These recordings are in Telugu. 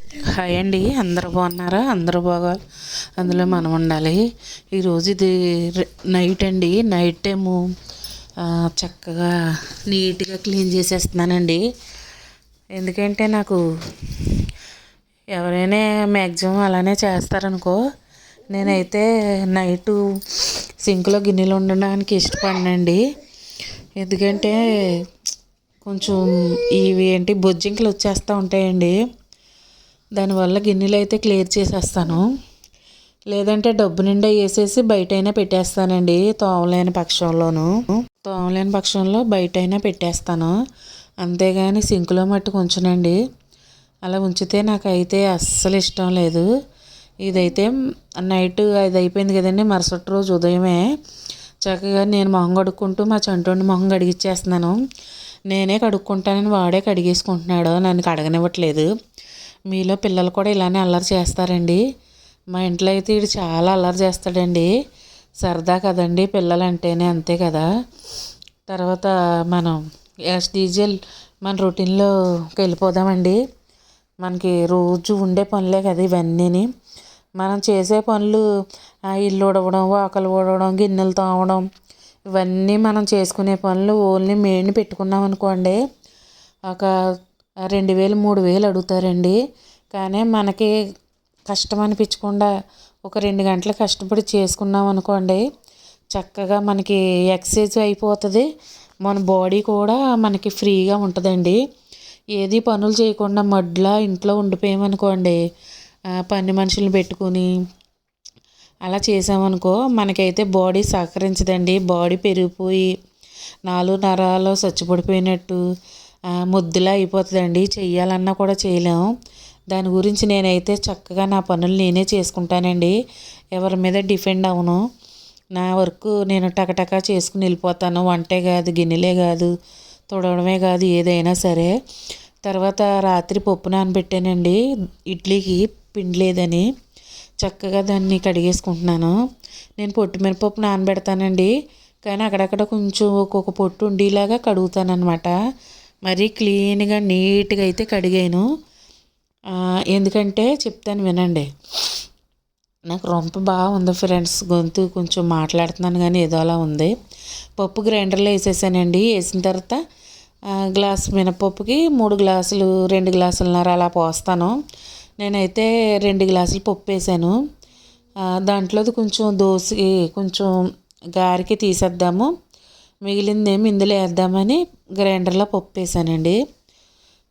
హాయ్ అండి, అందరూ బాగున్నారా? అందరూ బాగోవాలి, అందులో మనం ఉండాలి. ఈరోజు ఇది నైట్ అండి. నైట్ టైము చక్కగా నీట్గా క్లీన్ చేసేస్తున్నానండి. ఎందుకంటే నాకు ఎవరైనా మ్యాక్సిమం అలానే చేస్తారనుకో, నేనైతే నైటు సింక్లో గిన్నెలు ఉండడానికి ఇష్టపడినండి. ఎందుకంటే కొంచెం ఇవి ఏంటి బొజ్జింకలు వచ్చేస్తూ ఉంటాయండి. దానివల్ల గిన్నెలు అయితే క్లియర్ చేసేస్తాను. లేదంటే డబ్బు నిండా వేసేసి బయటైనా పెట్టేస్తానండి. తోమలేని పక్షంలో బయటైనా పెట్టేస్తాను. అంతేగాని సింకులో మట్టుకు ఉంచనండి. అలా ఉంచితే నాకైతే అస్సలు ఇష్టం లేదు. ఇదైతే నైట్ అది అయిపోయింది కదండి, మరుసటి రోజు ఉదయమే చక్కగా నేను మొహం కడుక్కుంటూ మా చంటోని మొహం కడిగిచ్చేస్తున్నాను. నేనే కడుక్కుంటానని వాడే కడిగేసుకుంటున్నాడు, నన్ను కడగనివ్వట్లేదు. మీలో పిల్లలు కూడా ఇలానే అల్లరి చేస్తారండి. మా ఇంట్లో అయితే వీడు చాలా అల్లరి చేస్తాడండి. సరదా కదండి, పిల్లలు అంటేనే అంతే కదా. తర్వాత మనం యాజ్ డీజిల్ మన రొటీన్లోకి వెళ్ళిపోదామండి. మనకి రోజు ఉండే పనులే కదా ఇవన్నీని. మనం చేసే పనులు ఇల్లు ఉడవడం, వాకలు ఊడవడం, గిన్నెలు తోమడం, ఇవన్నీ మనం చేసుకునే పనులు ఓన్లీ మెయిన్ పెట్టుకున్నాం అనుకోండి, ఒక 2000 3000 అడుగుతారండి. కానీ మనకి కష్టం అనిపించకుండా ఒక 2 గంటలు కష్టపడి చేసుకున్నాం అనుకోండి, చక్కగా మనకి ఎక్సర్సైజ్ అయిపోతుంది. మన బాడీ కూడా మనకి ఫ్రీగా ఉంటుందండి. ఏది పనులు చేయకుండా మడ్లా ఇంట్లో ఉండిపోయామనుకోండి, పని మనుషులు పెట్టుకుని అలా చేసామనుకో మనకైతే బాడీ సహకరించదండి. బాడీ పెరిగిపోయి 4 నరాలు చచ్చిపడిపోయినట్టు ముద్దులా అయిపోతుందండి. చెయ్యాలన్నా కూడా చేయలేము. దాని గురించి నేనైతే చక్కగా నా పనులు నేనే చేసుకుంటానండి. ఎవరి మీద డిపెండ్ అవ్వను. నా వర్క్ నేను టకటకా చేసుకుని వెళ్ళిపోతాను. వంటే కాదు, గిన్నెలే కాదు, తుడవడమే కాదు, ఏదైనా సరే. తర్వాత రాత్రి పప్పు నానబెట్టానండి. ఇడ్లీకి పిండి లేదని చక్కగా దాన్ని కడిగేసుకుంటున్నాను. నేను పొట్టు మినపప్పు నానబెడతానండి, కానీ అక్కడక్కడ కొంచెం ఒక్కొక్క పొట్టు ఉండేలాగా కడుగుతాను అనమాట. మరీ క్లీన్గా నీట్గా అయితే కడిగాను. ఎందుకంటే చెప్తాను వినండి. నాకు రొంప బాగా ఉంది ఫ్రెండ్స్, గొంతు కొంచెం మాట్లాడుతున్నాను కానీ ఏదో అలా ఉంది. పప్పు గ్రైండర్లో వేసేసానండి. వేసిన తర్వాత గ్లాస్ మినపప్పుకి 3 గ్లాసులు 2 గ్లాసులన్నర అలా పోస్తాను. నేనైతే 2 గ్లాసులు పప్పు వేసాను. దాంట్లోది కొంచెం దోశకి కొంచెం గారికి తీసేద్దాము, మిగిలిందేమో ఇందులో వేద్దామని గ్రైండర్లో పప్పు వేసానండి.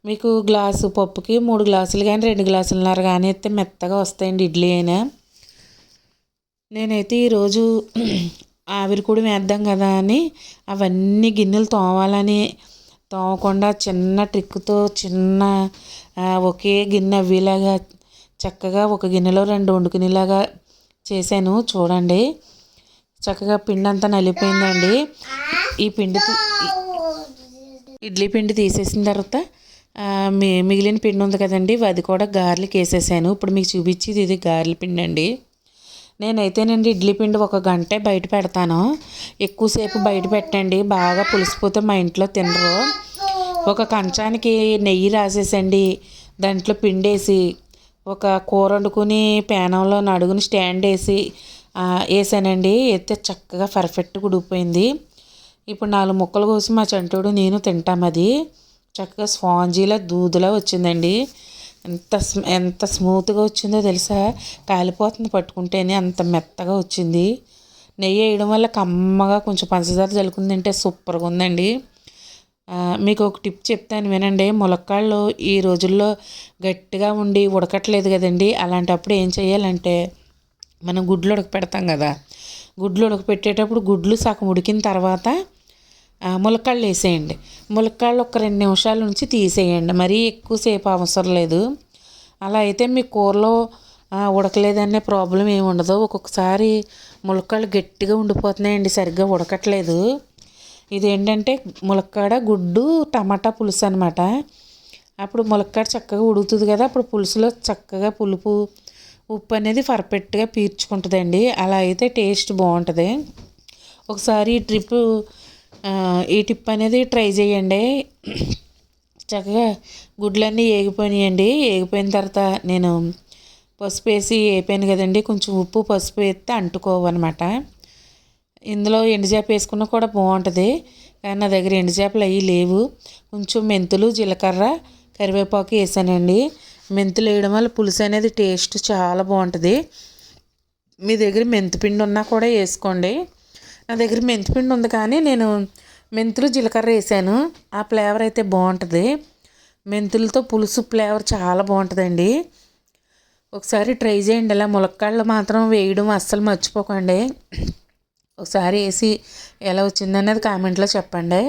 మీకు గ్లాసు పప్పుకి 3 గ్లాసులు కానీ 2 గ్లాసులన్నర కానీ అయితే మెత్తగా వస్తాయండి ఇడ్లీ అయినా. నేనైతే ఈరోజు ఆవిరి కూడా వేద్దాం కదా అని అవన్నీ గిన్నెలు తోమాలని తోమకుండా చిన్న ట్రిక్తో ఒకే గిన్నె అవ్వేలాగా చక్కగా ఒక గిన్నెలో 2 వండుకునేలాగా చేశాను. చూడండి, చక్కగా పిండి అంతా నలిపోయిందండి. ఈ పిండి ఇడ్లీ పిండి తీసేసిన తర్వాత మిగిలిన పిండి ఉంది కదండి, అది కూడా గారెలకి వేసేసాను. ఇప్పుడు మీకు చూపించేది ఇది గారెల పిండి అండి. నేనైతేనండి ఇడ్లీ పిండి 1 గంటే బయట పెడతాను. ఎక్కువసేపు బయట పెట్టండి, బాగా పులిసిపోతే మా ఇంట్లో తినరు. ఒక కంచానికి నెయ్యి రాసేసండి, దాంట్లో పిండేసి ఒక కూర వండుకుని పేనంలో నడుగుని స్టాండ్ వేసానండి. అయితే చక్కగా పర్ఫెక్ట్గా ఉడికిపోయింది. ఇప్పుడు 4 ముక్కలు కోసి మా చంటోడు నేను తింటాం. అది చక్కగా స్పాంజీలా దూదులా వచ్చిందండి. ఎంత స్మూత్గా వచ్చిందో తెలుసా, కాలిపోతుంది పట్టుకుంటేనే, అంత మెత్తగా వచ్చింది. నెయ్యి వేయడం వల్ల కమ్మగా కొంచెం పంచదార జల్లుకుని తింటే సూపర్గా ఉందండి. మీకు ఒక టిప్ చెప్తాను వినండి. ములక్కాళ్ళు ఈ రోజుల్లో గట్టిగా ఉండి ఉడకట్లేదు కదండి, అలాంటప్పుడు ఏం చేయాలంటే, మనం గుడ్లు ఉడకపెడతాం కదా, గుడ్లు ఉడకపెట్టేటప్పుడు గుడ్లు సగం ఉడికిన తర్వాత ములక్కాళ్ళు వేసేయండి. ములక్కాళ్ళు ఒక 2 నిమిషాల నుంచి తీసేయండి, మరీ ఎక్కువసేపు అవసరం లేదు. అలా అయితే మీ కూరలో ఉడకలేదనే ప్రాబ్లం ఏమి ఉండదు. ఒక్కొక్కసారి ములక్కాళ్ళు గట్టిగా ఉండిపోతున్నాయండి, సరిగ్గా ఉడకట్లేదు. ఇదేంటంటే ములక్కాడ గుడ్డు టమాటా పులుసు అనమాట. అప్పుడు ములక్కాడ చక్కగా ఉడుకుతుంది కదా, అప్పుడు పులుసులో చక్కగా పులుపు ఉప్పు అనేది పర్ఫెక్ట్గా పీల్చుకుంటుందండి. అలా అయితే టేస్ట్ బాగుంటుంది. ఒకసారి ఈ టిప్ అనేది ట్రై చేయండి. చక్కగా గుడ్లన్నీ ఏగిపోయినాయండి. ఏగిపోయిన తర్వాత నేను పసుపు వేసి వేపాను కదండి, కొంచెం ఉప్పు పసుపు వేస్తే అంటుకోవన్నమాట. ఇందులో ఎండుచేప వేసుకున్నా కూడా బాగుంటుంది, కానీ నా దగ్గర ఎండుచేపలు అవి లేవు. కొంచెం మెంతులు, జీలకర్ర, కరివేపాకు వేసానండి. మెంతులు వేయడం వల్ల పులుసు అనేది టేస్ట్ చాలా బాగుంటుంది. మీ దగ్గర మెంతిపిండి ఉన్నా కూడా వేసుకోండి. నా దగ్గర మెంతిపిండి ఉంది, కానీ నేను మెంతులు జీలకర్ర వేసాను. ఆ ఫ్లేవర్ అయితే బాగుంటుంది. మెంతులతో పులుసు ఫ్లేవర్ చాలా బాగుంటుందండి. ఒకసారి ట్రై చేయండి. ఇలా ములక్కాడలు మాత్రం వేయడం అస్సలు మర్చిపోకండి. ఒకసారి వేసి ఎలా వచ్చిందనేది కామెంట్లో చెప్పండి.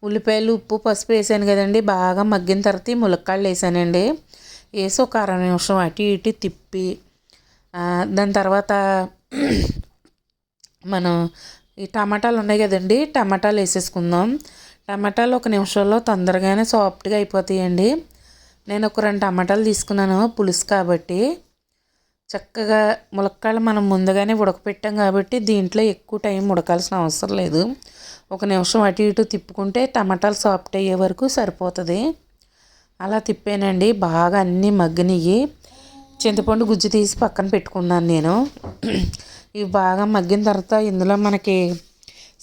ఉల్లిపాయలు, ఉప్పు, పసుపు వేసాను కదండి, బాగా మగ్గిన తర్వాత ములక్కాడలు వేసానండి. వేసి ఒక 1/2 నిమిషం అటు ఇటు తిప్పి దాని తర్వాత మనం ఈ టమాటాలు ఉన్నాయి కదండి, టమాటాలు వేసేసుకుందాం. టమాటాలు 1 నిమిషంలో తొందరగానే సాఫ్ట్గా అయిపోతాయండి. నేను ఒక 2 టమాటాలు తీసుకున్నాను పులుసు కాబట్టి. చక్కగా ములక్కాడలు మనం ముందుగానే ఉడకపెట్టాం కాబట్టి దీంట్లో ఎక్కువ టైం ఉడకాల్సిన అవసరం లేదు. 1 నిమిషం అటు ఇటు తిప్పుకుంటే టమాటాలు సాఫ్ట్ అయ్యే వరకు సరిపోతుంది. అలా తిప్పానండి, బాగా అన్నీ మగ్గనియ్యి. చింతపండు గుజ్జు తీసి పక్కన పెట్టుకున్నాను నేను. ఇవి బాగా మగ్గిన తర్వాత ఇందులో మనకి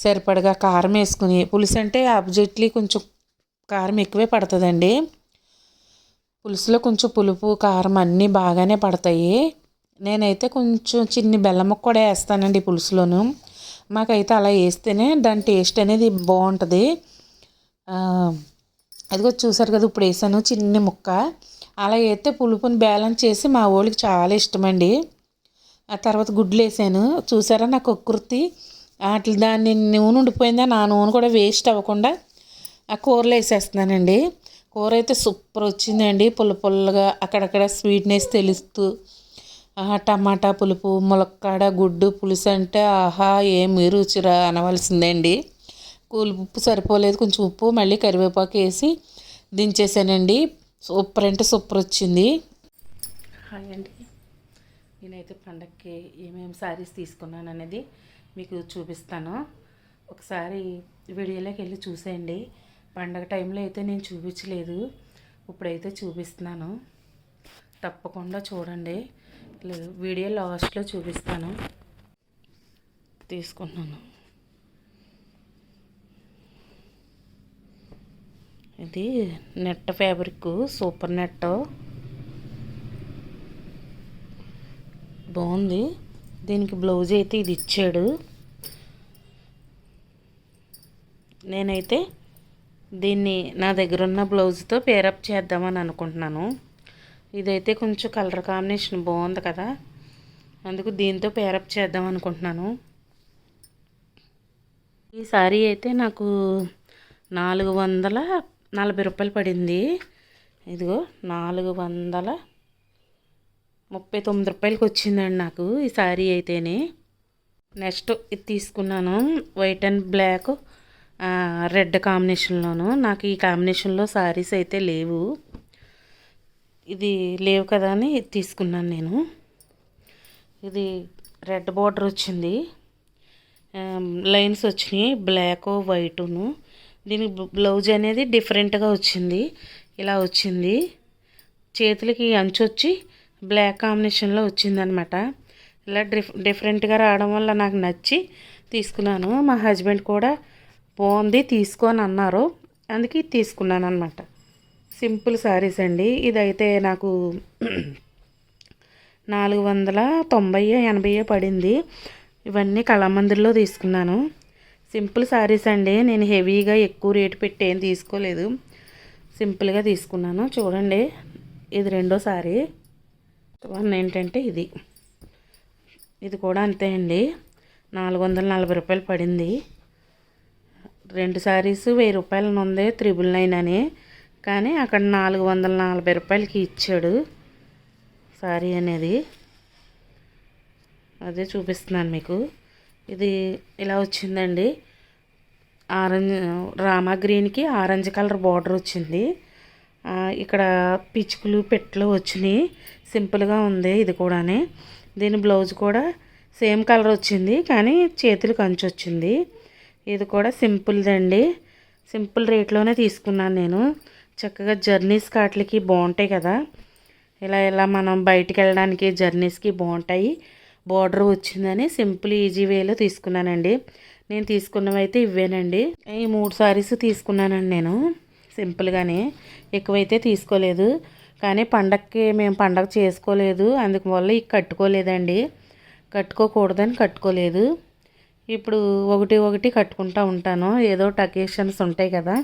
సరిపడగా కారం వేసుకుని, పులుసు అంటే ఆబ్జెక్ట్లీ కొంచెం కారం ఎక్కువే పడుతుందండి. పులుసులో కొంచెం పులుపు, కారం అన్నీ బాగానే పడతాయి. నేనైతే కొంచెం చిన్ని బెల్లం ముక్క కూడా వేస్తానండి పులుసులోను. మాకైతే అలా వేస్తేనే దాని టేస్ట్ అనేది బాగుంటుంది. అదిగో చూసారు కదా, ఇప్పుడు వేసాను చిన్ని ముక్క. అలా వేస్తే పులుపుని బ్యాలెన్స్ చేసి మా వాళ్ళకి చాలా ఇష్టమండి. ఆ తర్వాత గుడ్లు వేసాను. చూసారా నాకు ఒక్కృతి అట్లా దాన్ని నూనె ఉండిపోయిందా, నా నూనె కూడా వేస్ట్ అవ్వకుండా ఆ కూరలో వేసేస్తున్నానండి. కూర అయితే సూపర్ వచ్చిందండి, పుల్లగా అక్కడక్కడ స్వీట్నెస్ తెలుస్తూ. టమాటా పులుపు, ములక్కాడ, గుడ్డు పులుసు అంటే ఆహా ఏమి రుచిరా అనవలసిందండి. ఉప్పు సరిపోలేదు, కొంచెం ఉప్పు మళ్ళీ కరివేపాకు వేసి దించేసానండి. సూపర్ అంటే సూపర్ వచ్చింది. హాయ్ అండి, నేనైతే పండగకి ఏమేమి శారీస్ తీసుకున్నాను అనేది మీకు చూపిస్తాను. ఒకసారి వీడియోలోకి వెళ్ళి చూసేయండి. పండగ టైంలో అయితే నేను చూపించలేదు, ఇప్పుడైతే చూపిస్తున్నాను. తప్పకుండా చూడండి. వీడియో లాస్ట్లో చూపిస్తాను. తీసుకున్నాను. ఇది నెట్ ఫ్యాబ్రిక్, సూపర్ నెట్ బాగుంది. దీనికి బ్లౌజ్ అయితే ఇది ఇచ్చాడు. నేనైతే దీన్ని నా దగ్గర ఉన్న బ్లౌజ్తో పేరప్ చేద్దామని అనుకుంటున్నాను. ఇదైతే కొంచెం కలర్ కాంబినేషన్ బాగుంది కదా, అందుకు దీంతో పేరప్ చేద్దాం అనుకుంటున్నాను. ఈ సారీ అయితే నాకు 440 రూపాయలు పడింది. ఇదిగో 439 రూపాయలకి వచ్చిందండి నాకు ఈ సారీ అయితేనే. నెక్స్ట్ ఇది తీసుకున్నాను, వైట్ అండ్ బ్లాక్ రెడ్ కాంబినేషన్లోను. నాకు ఈ కాంబినేషన్లో సారీస్ అయితే లేవు, ఇది లేవు కదా అని ఇది తీసుకున్నాను నేను. ఇది రెడ్ బార్డర్ వచ్చింది, లైన్స్ వచ్చినాయి బ్లాక్ వైటును. దీనికి బ్లౌజ్ అనేది డిఫరెంట్గా వచ్చింది, ఇలా వచ్చింది. చేతులకి అంచు వచ్చి బ్లాక్ కాంబినేషన్లో వచ్చిందనమాట. ఇలా డిఫరెంట్గా రావడం వల్ల నాకు నచ్చి తీసుకున్నాను. మా హస్బెండ్ కూడా బాగుంది తీసుకో అని అన్నారు, అందుకే తీసుకున్నాను అనమాట. సింపుల్ శారీస్ అండి. ఇదైతే నాకు 490-80 పడింది. ఇవన్నీ కళామందిర్లో తీసుకున్నాను. సింపుల్ శారీస్ అండి, నేను హెవీగా ఎక్కువ రేటు పెట్టి ఏం తీసుకోలేదు, సింపుల్గా తీసుకున్నాను. చూడండి, ఇది రెండో సారీ. ఏంటంటే ఇది కూడా అంతే అండి, 440 రూపాయలు పడింది. 2 శారీస్ 1000 రూపాయలు ఉంది, 999 అని. కానీ అక్కడ 440 రూపాయలకి ఇచ్చాడు సారీ అనేది. అదే చూపిస్తున్నాను మీకు. ఇది ఇలా వచ్చిందండి, ఆరెంజ్ రామా గ్రీన్కి ఆరెంజ్ కలర్ బార్డర్ వచ్చింది. ఇక్కడ పిచ్చుకలు పెట్లు వచ్చినాయి, సింపుల్గా ఉంది ఇది కూడానే. దీని బ్లౌజ్ కూడా సేమ్ కలర్ వచ్చింది, కానీ చేతులు కంచి వచ్చింది. ఇది కూడా సింపుల్దండి, సింపుల్ రేట్లోనే తీసుకున్నాను నేను. చక్కగా జర్నీస్ కాట్లకి బాగుంటాయి కదా. ఇలా ఇలా మనం బయటికి వెళ్ళడానికి జర్నీస్కి బాగుంటాయి. బార్డర్ వచ్చిందని సింపుల్ ఈజీ వేలో తీసుకున్నానండి. నేను తీసుకున్నవి అయితే ఇవేనండి. ఈ 3 సారీస్ తీసుకున్నానండి నేను సింపుల్గానే, ఎక్కువైతే తీసుకోలేదు. కానీ పండగకి మేము పండగ చేసుకోలేదు, అందువల్ల ఇక కట్టుకోలేదండి. కట్టుకోకూడదని కట్టుకోలేదు. ఇప్పుడు ఒకటి ఒకటి కట్టుకుంటూ ఉంటాను, ఏదో ఒకటి అకేషన్స్ ఉంటాయి కదా.